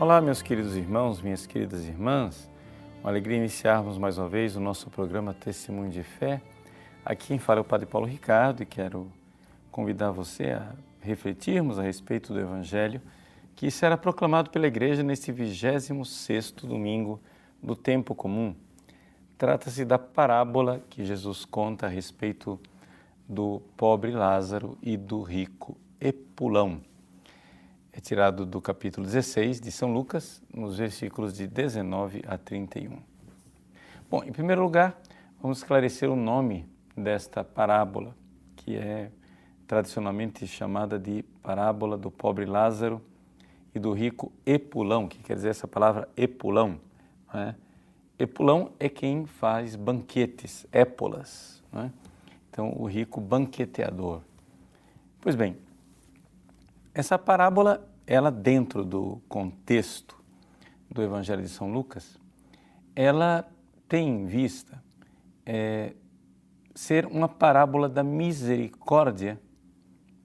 Olá, meus queridos irmãos, minhas queridas irmãs. Uma alegria iniciarmos mais uma vez o nosso programa Testemunho de Fé. Aqui quem fala é o Padre Paulo Ricardo e quero convidar você a refletirmos a respeito do Evangelho que será proclamado pela Igreja neste 26º domingo do tempo comum. Trata-se da parábola que Jesus conta a respeito do pobre Lázaro e do rico Epulão. É tirado do capítulo 16 de São Lucas, nos versículos de 19 a 31. Bom, em primeiro lugar, vamos esclarecer o nome desta parábola, que é tradicionalmente chamada de parábola do pobre Lázaro e do rico Epulão, que quer dizer essa palavra Epulão, né? Epulão é quem faz banquetes, épolas, né? Então, o rico banqueteador. Pois bem, essa parábola, ela dentro do contexto do Evangelho de São Lucas, ela tem em vista ser uma parábola da misericórdia,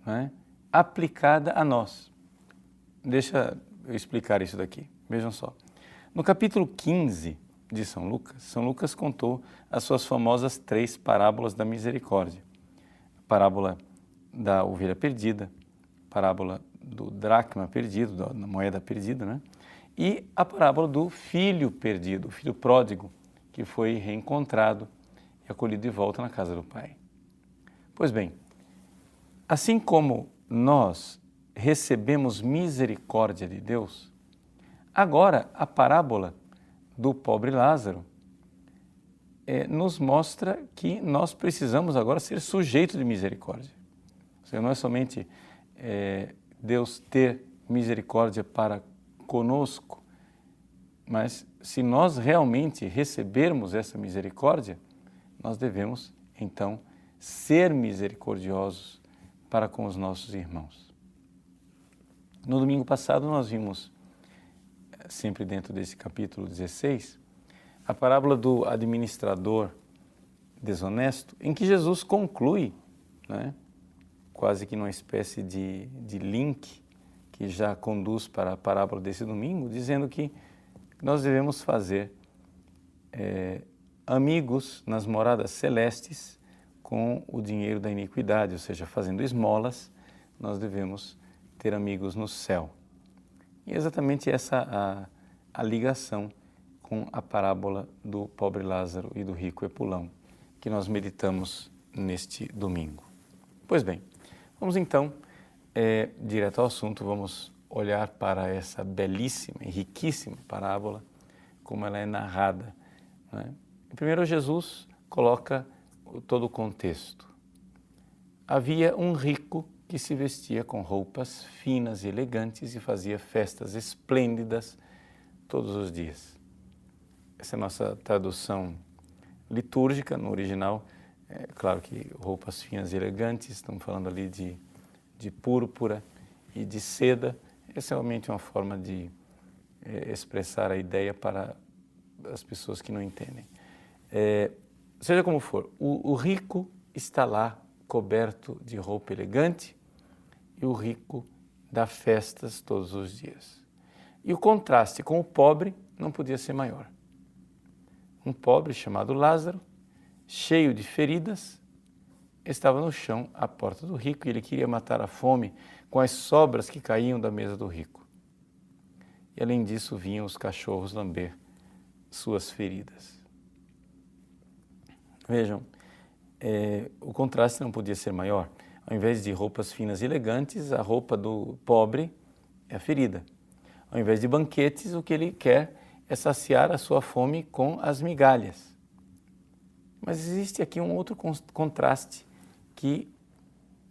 né, aplicada a nós. Deixa eu explicar isso daqui, vejam só. No capítulo 15 de São Lucas contou as suas famosas 3 parábolas da misericórdia. A parábola da ovelha perdida, parábola do dracma perdido, da moeda perdida, né? E a parábola do filho perdido, o filho pródigo, que foi reencontrado e acolhido de volta na casa do pai. Pois bem, assim como nós recebemos misericórdia de Deus, agora a parábola do pobre Lázaro nos mostra que nós precisamos agora ser sujeitos de misericórdia. Ou seja, não é somente Deus ter misericórdia para conosco, mas se nós realmente recebermos essa misericórdia, nós devemos, então, ser misericordiosos para com os nossos irmãos. No domingo passado nós vimos, sempre dentro desse capítulo 16, a parábola do administrador desonesto, em que Jesus conclui, né, quase que numa espécie de link que já conduz para a parábola desse domingo, dizendo que nós devemos fazer amigos nas moradas celestes com o dinheiro da iniquidade, ou seja, fazendo esmolas, nós devemos ter amigos no céu. E é exatamente essa a ligação com a parábola do pobre Lázaro e do rico Epulão, que nós meditamos neste domingo. Pois bem, vamos então direto ao assunto, vamos olhar para essa belíssima e riquíssima parábola, como ela é narrada, né? Primeiro, Jesus coloca todo o contexto. Havia um rico que se vestia com roupas finas e elegantes e fazia festas esplêndidas todos os dias. Essa é a nossa tradução litúrgica, no original. É claro que roupas finas e elegantes, estamos falando ali de púrpura e de seda. Essa é realmente uma forma de expressar a ideia para as pessoas que não entendem. Seja como for, o rico está lá coberto de roupa elegante e o rico dá festas todos os dias. E o contraste com o pobre não podia ser maior. Um pobre chamado Lázaro, cheio de feridas, estava no chão à porta do rico e ele queria matar a fome com as sobras que caíam da mesa do rico. E além disso vinham os cachorros lamber suas feridas. Vejam, o contraste não podia ser maior. Ao invés de roupas finas e elegantes, a roupa do pobre é a ferida. Ao invés de banquetes, o que ele quer é saciar a sua fome com as migalhas. Mas existe aqui um outro contraste que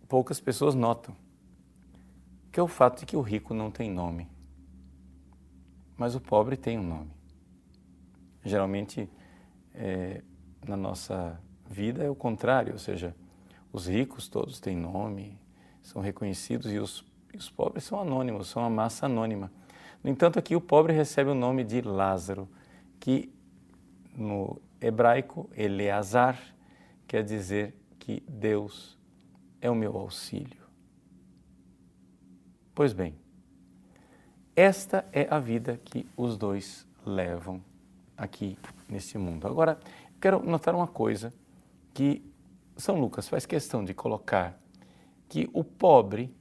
poucas pessoas notam, que é o fato de que o rico não tem nome, mas o pobre tem um nome. Geralmente, na nossa vida é o contrário, ou seja, os ricos todos têm nome, são reconhecidos e os pobres são anônimos, são uma massa anônima. No entanto, aqui o pobre recebe o nome de Lázaro, que no hebraico, Eleazar, quer dizer que Deus é o meu auxílio. Pois bem, esta é a vida que os dois levam aqui neste mundo. Agora, quero notar uma coisa, que São Lucas faz questão de colocar, que o pobre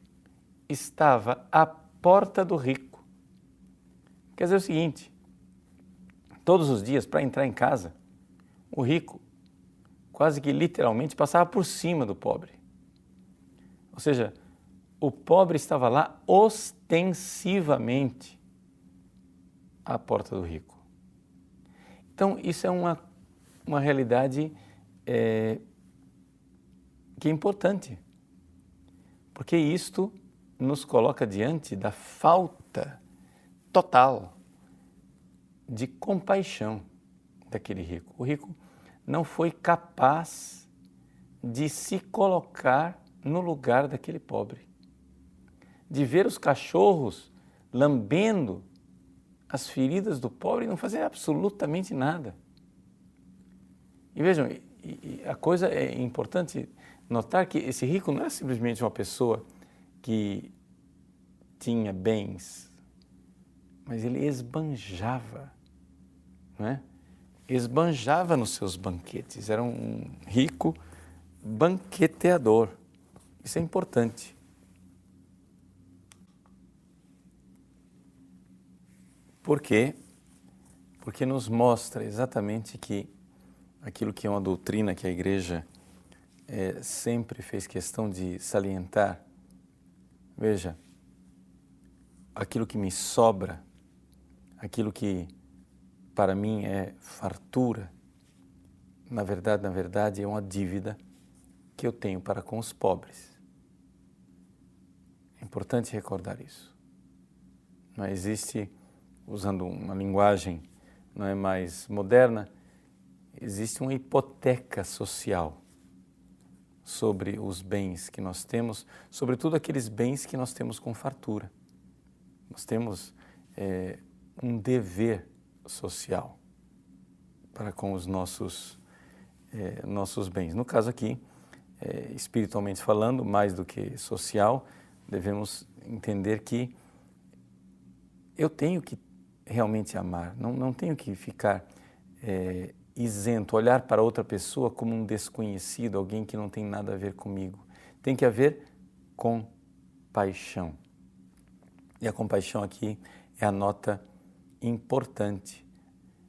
estava à porta do rico. Quer dizer o seguinte, todos os dias, para entrar em casa, o rico quase que literalmente passava por cima do pobre. Ou seja, o pobre estava lá ostensivamente à porta do rico. Então, isso é uma realidade que é importante, porque isto nos coloca diante da falta total de compaixão daquele rico. O rico não foi capaz de se colocar no lugar daquele pobre, de ver os cachorros lambendo as feridas do pobre e não fazer absolutamente nada. E vejam, a coisa é importante notar que esse rico não é simplesmente uma pessoa que tinha bens, mas ele esbanjava, não é? Esbanjava nos seus banquetes, era um rico banqueteador. Isso é importante. Por quê? Porque nos mostra exatamente que aquilo que é uma doutrina que a Igreja sempre fez questão de salientar. Veja, aquilo que me sobra, aquilo que para mim é fartura, na verdade é uma dívida que eu tenho para com os pobres. É importante recordar isso. Não existe, usando uma linguagem não é mais moderna, existe uma hipoteca social sobre os bens que nós temos, sobretudo aqueles bens que nós temos com fartura. Nós temos um dever social para com os nossos bens. No caso aqui, espiritualmente falando, mais do que social, devemos entender que eu tenho que realmente amar, não tenho que ficar isento, olhar para outra pessoa como um desconhecido, alguém que não tem nada a ver comigo. Tem que haver compaixão. E a compaixão aqui é a nota importante.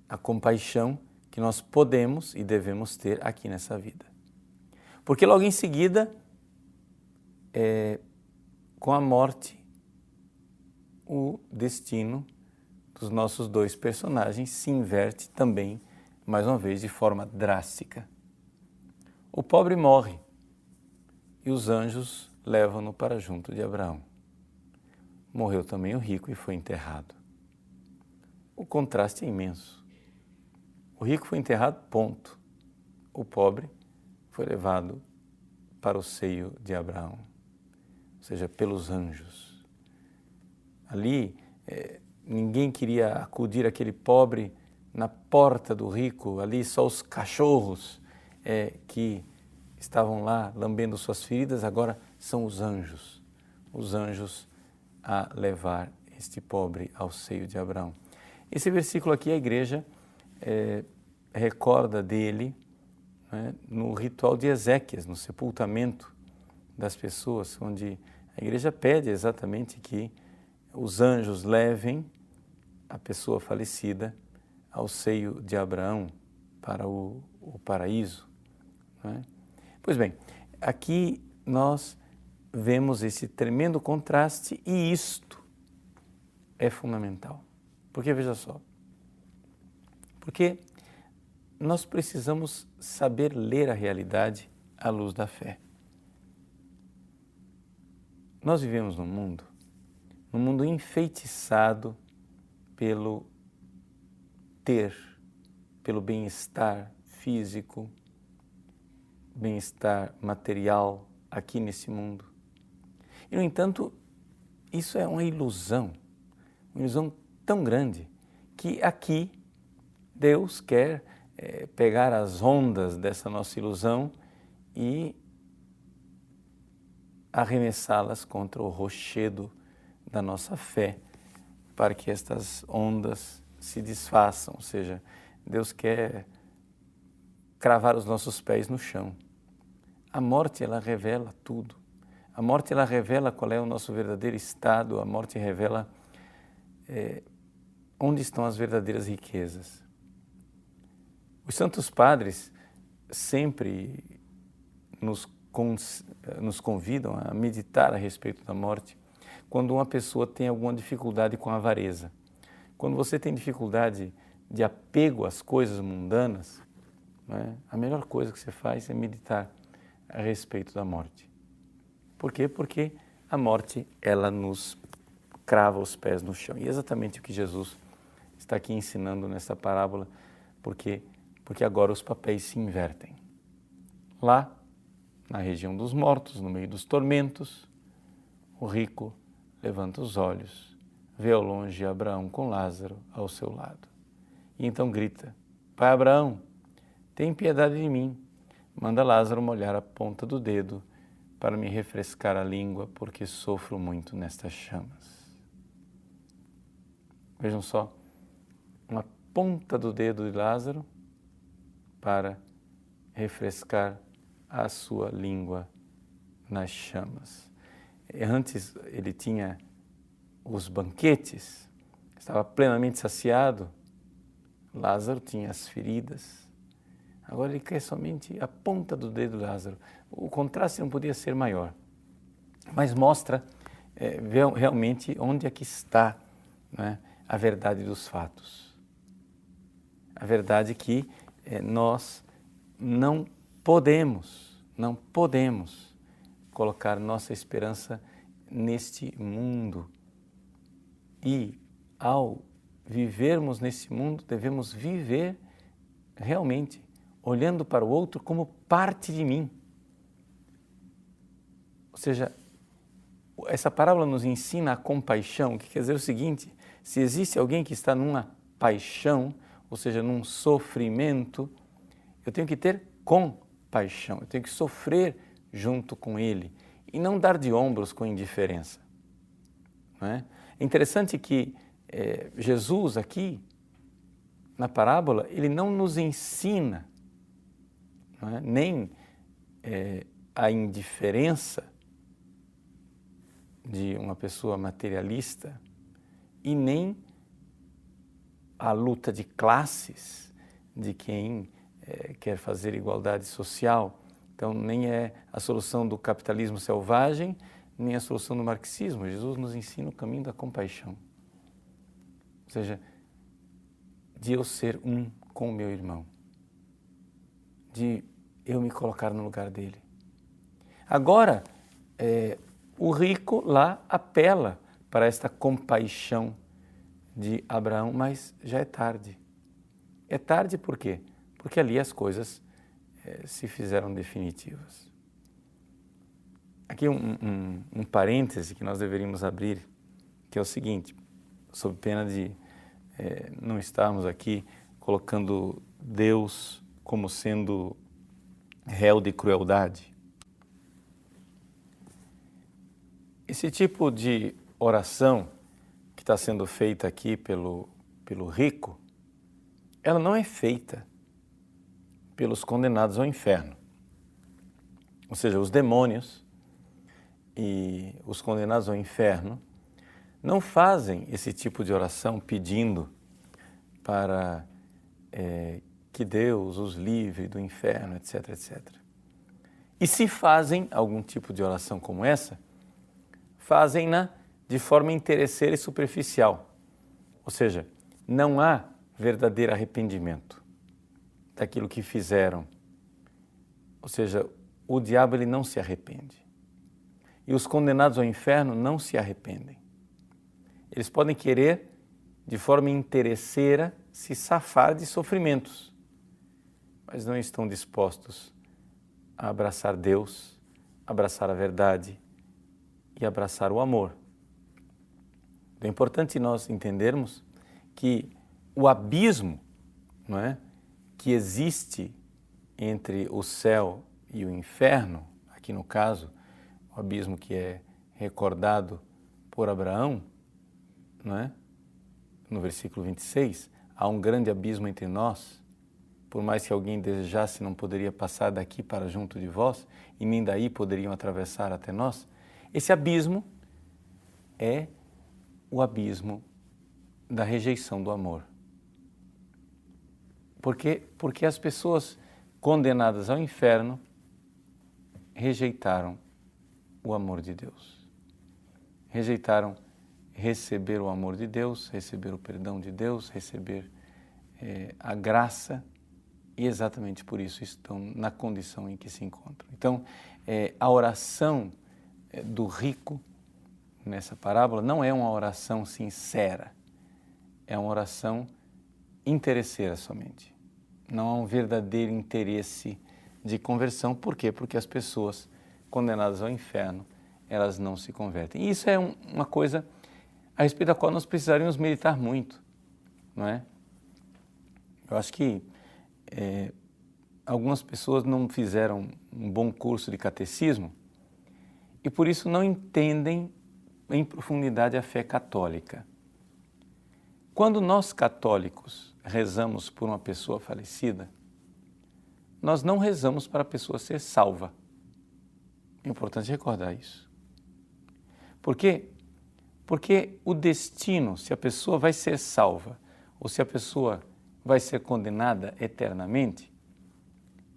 A compaixão que nós podemos e devemos ter aqui nessa vida. Porque logo em seguida, com a morte, o destino dos nossos dois personagens se inverte também, mais uma vez, de forma drástica. O pobre morre e os anjos levam-no para junto de Abraão. Morreu também o rico e foi enterrado. O contraste é imenso. O rico foi enterrado, ponto. O pobre foi levado para o seio de Abraão, ou seja, pelos anjos. Ali, ninguém queria acudir aquele pobre na porta do rico, ali só os cachorros que estavam lá lambendo suas feridas, agora são os anjos a levar este pobre ao seio de Abraão. Esse versículo aqui a Igreja recorda dele, né, no ritual de Ezequias, no sepultamento das pessoas, onde a Igreja pede exatamente que os anjos levem a pessoa falecida ao seio de Abraão para o paraíso. Não é? Pois bem, aqui nós vemos esse tremendo contraste e isto é fundamental. Porque, veja só, porque nós precisamos saber ler a realidade à luz da fé. Nós vivemos num mundo enfeitiçado pelo ter, pelo bem-estar físico, bem-estar material aqui nesse mundo. E, no entanto, isso é uma ilusão tão grande que aqui Deus quer pegar as ondas dessa nossa ilusão e arremessá-las contra o rochedo da nossa fé, para que estas ondas se desfaçam, ou seja, Deus quer cravar os nossos pés no chão. A morte, ela revela tudo. A morte, ela revela qual é o nosso verdadeiro estado, a morte revela onde estão as verdadeiras riquezas. Os santos padres sempre nos convidam a meditar a respeito da morte quando uma pessoa tem alguma dificuldade com a avareza. Quando você tem dificuldade de apego às coisas mundanas, né, a melhor coisa que você faz é meditar a respeito da morte. Por quê? Porque a morte, ela nos crava os pés no chão. E é exatamente o que Jesus está aqui ensinando nessa parábola, porque agora os papéis se invertem. Lá, na região dos mortos, no meio dos tormentos, o rico levanta os olhos, vê ao longe Abraão com Lázaro ao seu lado. E então grita: Pai Abraão, tem piedade de mim, manda Lázaro molhar a ponta do dedo para me refrescar a língua, porque sofro muito nestas chamas. Vejam só, uma ponta do dedo de Lázaro para refrescar a sua língua nas chamas. Antes ele tinha os banquetes, estava plenamente saciado. Lázaro tinha as feridas. Agora ele quer somente a ponta do dedo de Lázaro. O contraste não podia ser maior, mas mostra realmente onde é que está, né, a verdade dos fatos. A verdade que nós não podemos colocar nossa esperança neste mundo. E ao vivermos nesse mundo, devemos viver realmente olhando para o outro como parte de mim. Ou seja, essa parábola nos ensina a compaixão, que quer dizer o seguinte: se existe alguém que está numa paixão, ou seja, num sofrimento, eu tenho que ter compaixão, eu tenho que sofrer junto com ele e não dar de ombros com indiferença. Não é? É interessante que Jesus aqui, na parábola, ele não nos ensina, não é, nem a indiferença de uma pessoa materialista e nem a luta de classes de quem quer fazer igualdade social. Então, nem é a solução do capitalismo selvagem, nem a solução do marxismo. Jesus nos ensina o caminho da compaixão. Ou seja, de eu ser um com o meu irmão, de eu me colocar no lugar dele. Agora, o rico lá apela para esta compaixão de Abraão, mas já é tarde. É tarde por quê? Porque ali as coisas se fizeram definitivas. Aqui um parêntese que nós deveríamos abrir, que é o seguinte: sob pena de não estarmos aqui colocando Deus como sendo réu de crueldade. Esse tipo de oração que está sendo feita aqui pelo rico, ela não é feita pelos condenados ao inferno. Ou seja, os demônios e os condenados ao inferno não fazem esse tipo de oração pedindo para que Deus os livre do inferno, etc, etc. E se fazem algum tipo de oração como essa, fazem-na de forma interesseira e superficial. Ou seja, não há verdadeiro arrependimento daquilo que fizeram. Ou seja, o diabo ele não se arrepende. E os condenados ao inferno não se arrependem. Eles podem querer, de forma interesseira, se safar de sofrimentos, mas não estão dispostos a abraçar Deus, abraçar a verdade e abraçar o amor. É importante nós entendermos que o abismo, não é, que existe entre o céu e o inferno, aqui no caso, o abismo que é recordado por Abraão, não é? no versículo 26, há um grande abismo entre nós, por mais que alguém desejasse, não poderia passar daqui para junto de vós, e nem daí poderiam atravessar até nós. Esse abismo é o abismo da rejeição do amor. Porque as pessoas condenadas ao inferno rejeitaram o amor de Deus. Rejeitaram receber o amor de Deus, receber o perdão de Deus, receber a graça, e exatamente por isso estão na condição em que se encontram. Então, a oração do rico nessa parábola não é uma oração sincera, é uma oração interesseira somente. Não há um verdadeiro interesse de conversão. Por quê? Porque as pessoas condenadas ao inferno, elas não se convertem. E isso é uma coisa a respeito da qual nós precisaríamos meditar muito, não é? Eu acho que algumas pessoas não fizeram um bom curso de catecismo e por isso não entendem em profundidade a fé católica. Quando nós católicos rezamos por uma pessoa falecida, nós não rezamos para a pessoa ser salva. É importante recordar isso. Por quê? Porque o destino, se a pessoa vai ser salva ou se a pessoa vai ser condenada eternamente,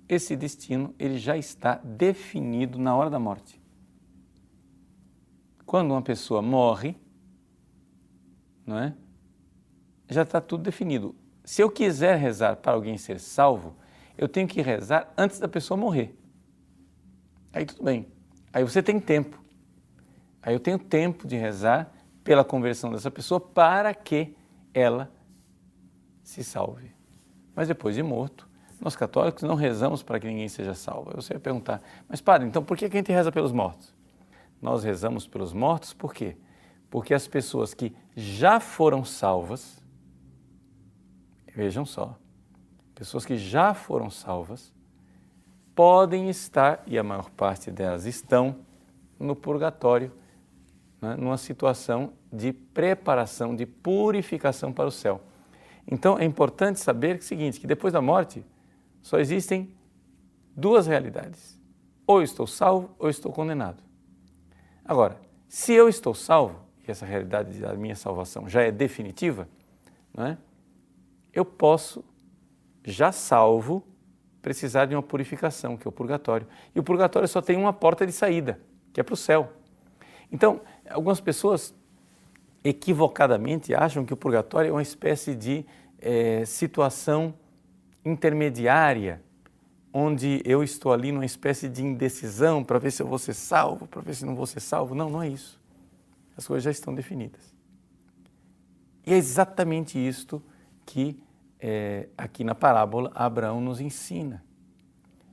esse destino ele já está definido na hora da morte. Quando uma pessoa morre, não é? Já está tudo definido. Se eu quiser rezar para alguém ser salvo, eu tenho que rezar antes da pessoa morrer. Aí tudo bem. Aí você tem tempo. Aí eu tenho tempo de rezar pela conversão dessa pessoa para que ela se salve. Mas depois de morto, nós católicos não rezamos para que ninguém seja salvo. Você vai perguntar, mas padre, então por que a gente reza pelos mortos? Nós rezamos pelos mortos por quê? Porque as pessoas que já foram salvas, vejam só, pessoas que já foram salvas podem estar, e a maior parte delas estão, no purgatório, né, numa situação de preparação, de purificação para o céu. Então é importante saber o seguinte, que depois da morte só existem duas realidades. Ou eu estou salvo ou eu estou condenado. Agora, se eu estou salvo, e essa realidade da minha salvação já é definitiva, não é? Eu posso, já salvo, precisar de uma purificação, que é o purgatório. E o purgatório só tem uma porta de saída, que é para o céu. Então, algumas pessoas equivocadamente acham que o purgatório é uma espécie de situação intermediária, onde eu estou ali numa espécie de indecisão para ver se eu vou ser salvo, para ver se não vou ser salvo. Não, não é isso. As coisas já estão definidas. E é exatamente isto que aqui na parábola Abraão nos ensina.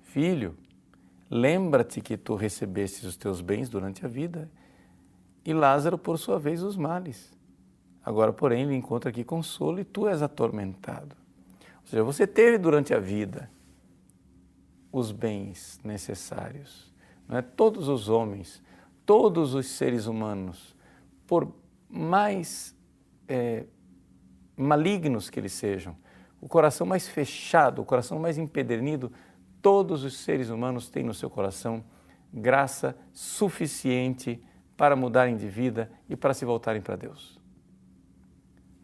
Filho, lembra-te que tu recebestes os teus bens durante a vida e Lázaro, por sua vez, os males. Agora, porém, ele encontra aqui consolo e tu és atormentado. Ou seja, você teve durante a vida os bens necessários. Não é? Todos os homens, todos os seres humanos, por mais malignos que eles sejam, o coração mais fechado, o coração mais empedernido, todos os seres humanos têm no seu coração graça suficiente para mudarem de vida e para se voltarem para Deus.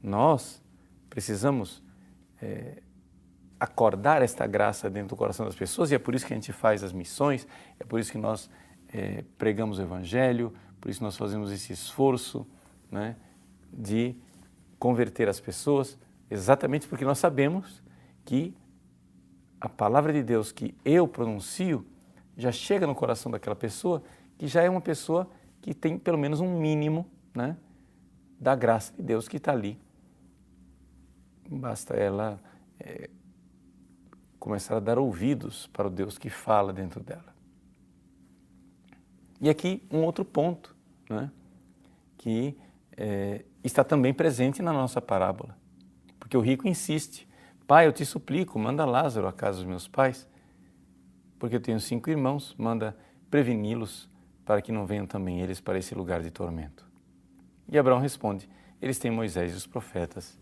Nós precisamos acordar esta graça dentro do coração das pessoas e é por isso que a gente faz as missões, é por isso que nós pregamos o Evangelho, por isso nós fazemos esse esforço, né, de converter as pessoas, exatamente porque nós sabemos que a palavra de Deus que eu pronuncio já chega no coração daquela pessoa que já é uma pessoa que tem pelo menos um mínimo, né, da graça de Deus que está ali. Basta ela começar a dar ouvidos para o Deus que fala dentro dela. E aqui um outro ponto, né, que está também presente na nossa parábola. Porque o rico insiste, pai, eu te suplico, manda Lázaro à casa dos meus pais, porque eu tenho 5 irmãos, manda preveni-los para que não venham também eles para esse lugar de tormento. E Abraão responde, eles têm Moisés e os profetas,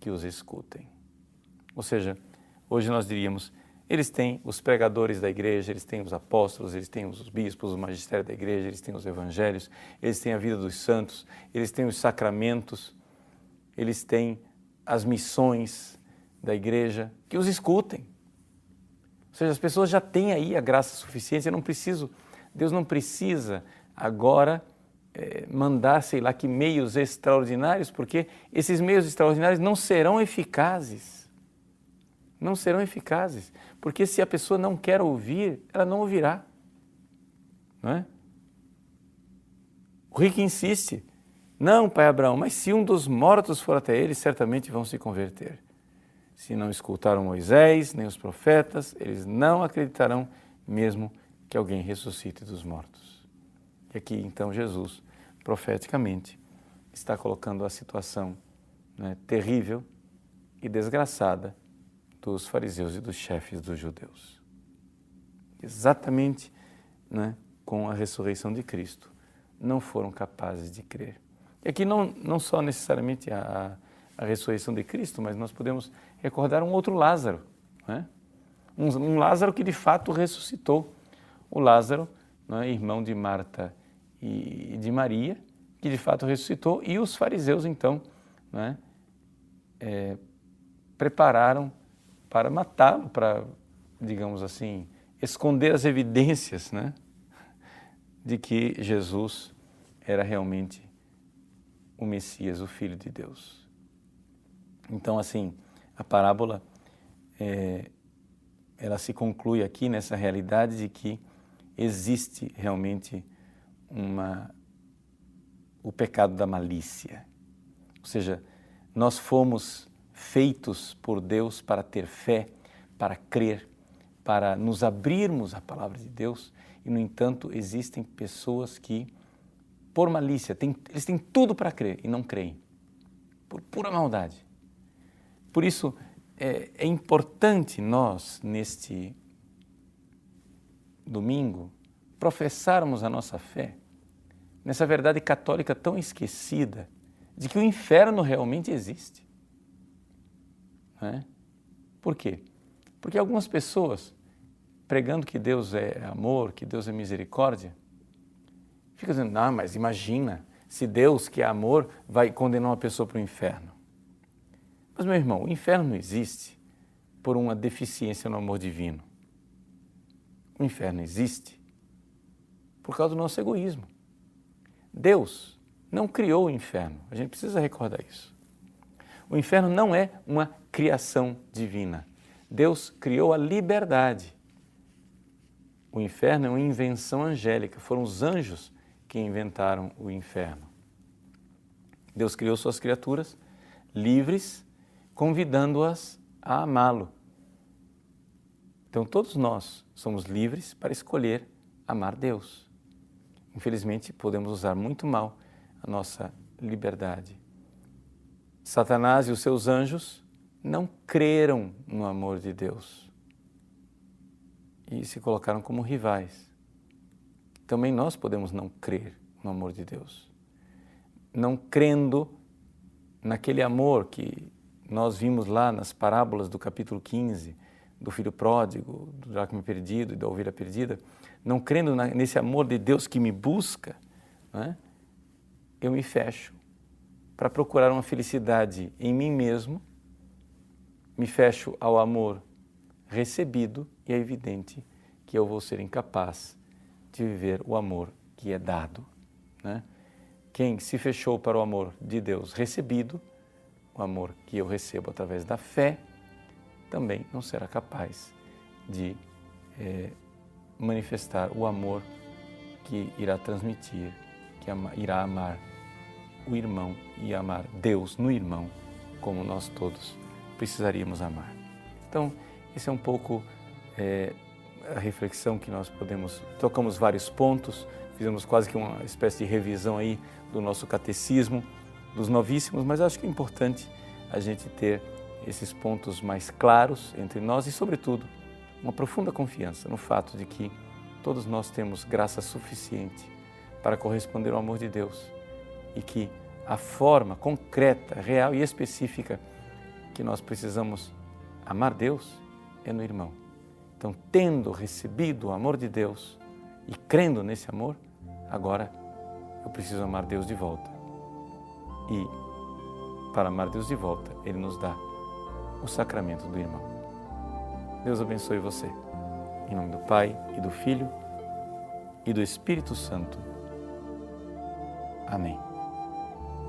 que os escutem. Ou seja, hoje nós diríamos, eles têm os pregadores da igreja, eles têm os apóstolos, eles têm os bispos, o magistério da igreja, eles têm os evangelhos, eles têm a vida dos santos, eles têm os sacramentos, eles têm as missões da igreja, que os escutem. Ou seja, as pessoas já têm aí a graça suficiente, Deus não precisa agora mandar, sei lá, que meios extraordinários, porque esses meios extraordinários não serão eficazes. Não serão eficazes, porque se a pessoa não quer ouvir, ela não ouvirá. Não é? O rico insiste, não, pai Abraão, mas se um dos mortos for até ele, certamente vão se converter. Se não escutaram Moisés, nem os profetas, eles não acreditarão mesmo que alguém ressuscite dos mortos. E aqui, então, Jesus, profeticamente, está colocando a situação, né, terrível e desgraçada dos fariseus e dos chefes dos judeus. Exatamente, né, com a ressurreição de Cristo, não foram capazes de crer. E aqui não só necessariamente a ressurreição de Cristo, mas nós podemos recordar um outro Lázaro, né? Um Lázaro que de fato ressuscitou. O Lázaro, né, irmão de Marta e de Maria, que de fato ressuscitou, e os fariseus então, né, prepararam para matá-lo, para, digamos assim, esconder as evidências, né, de que Jesus era realmente o Messias, o Filho de Deus. Então, assim, a parábola, ela se conclui aqui nessa realidade de que existe realmente o pecado da malícia. Ou seja, nós fomos feitos por Deus para ter fé, para crer, para nos abrirmos à palavra de Deus e, no entanto, existem pessoas que, por malícia, eles têm tudo para crer e não creem, por pura maldade. Por isso, é importante nós, neste domingo, professarmos a nossa fé nessa verdade católica tão esquecida de que o inferno realmente existe. Por quê? Porque algumas pessoas, pregando que Deus é amor, que Deus é misericórdia, ficam dizendo, não, mas imagina, se Deus, que é amor, vai condenar uma pessoa para o inferno. Mas, meu irmão, o inferno não existe por uma deficiência no amor divino. O inferno existe por causa do nosso egoísmo. Deus não criou o inferno, a gente precisa recordar isso. O inferno não é uma criação divina. Deus criou a liberdade. O inferno é uma invenção angélica, foram os anjos que inventaram o inferno. Deus criou suas criaturas livres, convidando-as a amá-lo. Então todos nós somos livres para escolher amar Deus. Infelizmente podemos usar muito mal a nossa liberdade. Satanás e os seus anjos não creram no amor de Deus e se colocaram como rivais. Também nós podemos não crer no amor de Deus. Não crendo naquele amor que nós vimos lá nas parábolas do capítulo 15, do filho pródigo, do dracma perdido e da ovelha perdida, não crendo nesse amor de Deus que me busca, né, eu me fecho para procurar uma felicidade em mim mesmo, me fecho ao amor recebido e é evidente que eu vou ser incapaz de viver o amor que é dado, né? Quem se fechou para o amor de Deus recebido, o amor que eu recebo através da fé, também não será capaz de manifestar o amor que irá transmitir, que irá amar o irmão e amar Deus no irmão, como nós todos precisaríamos amar. Então, esse é um pouco a reflexão que nós tocamos vários pontos, fizemos quase que uma espécie de revisão aí do nosso catecismo, dos novíssimos, mas acho que é importante a gente ter esses pontos mais claros entre nós e, sobretudo, uma profunda confiança no fato de que todos nós temos graça suficiente para corresponder ao amor de Deus e que a forma concreta, real e específica que nós precisamos amar Deus é no irmão. Então, tendo recebido o amor de Deus e crendo nesse amor, agora eu preciso amar Deus de volta. E para amar Deus de volta, Ele nos dá o sacramento do irmão. Deus abençoe você. Em nome do Pai, e do Filho, e do Espírito Santo. Amém.